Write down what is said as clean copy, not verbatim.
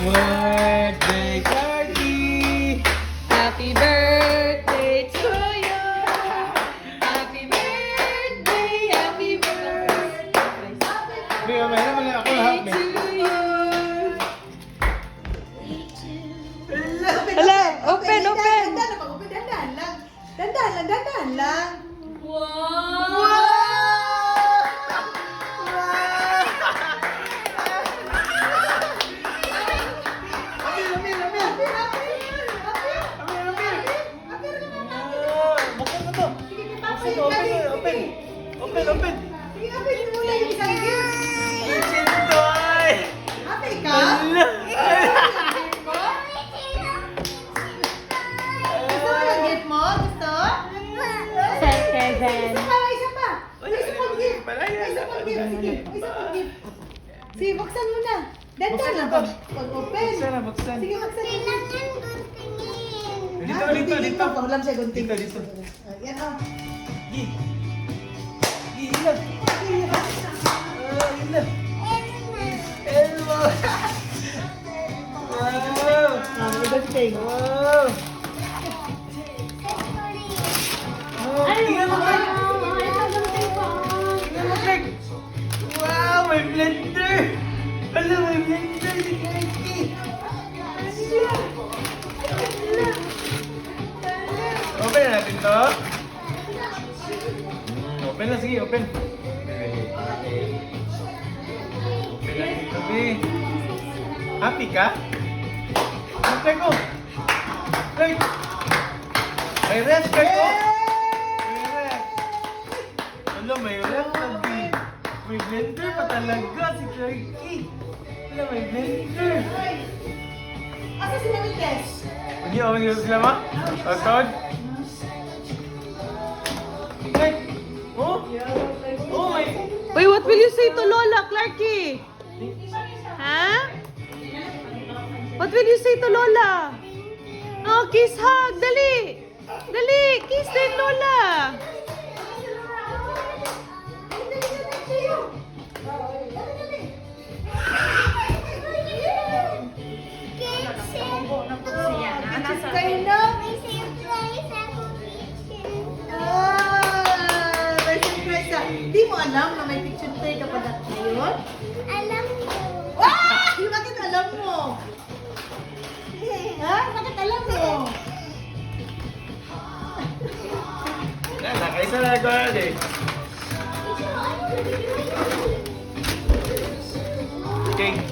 Birthday, Clarky! Happy birthday to you. Happy birthday, happy birthday. Bigyan mo naman ako lahat, To eh. you. Hala, open. Dandan lang. Wow! Buksan mo to. Open. Open. Chintoy! Happy ka? Hala! Gusto mo yung gift mo? Gusto? Seven. Isa pa. Isa pang gift. Isa pang gift. Sige, buksan mo na. Dandan lang pag-open. Buksan. Sige, buksan mo. Dito. Paulam siya gunting. Dito. Yan o. Ilaw. Ilaw. Elmo. Wow. Gunting. Wow. Tingnan mo, Greg. Tingnan mo, Greg. Wow, may blender. Hala, may blender si Clarky. Open na natin to. Open na, sige, open. Open na dito, be. Happy ka? Clark ko. Clark. May rest, Clark ko. May rest. Hala, may rest na, be. May blender pa talaga si Clarky. Hala, may blender. Asa sila ni Tess? Hindi, okay sila ma? Todd? Clark. Oh? Oh, may... Wait, what will you say to Lola, Clarky? Ha? What will you say to Lola? Oh, kiss hug. Dali. Dali, kiss din Lola. Kayo na? May surprise na. Di mo alam na may picture tayo ka pala ngayon? Ah! Bakit alam mo? Ha? Bakit alam mo? Nakaisa na ako eh. Okay.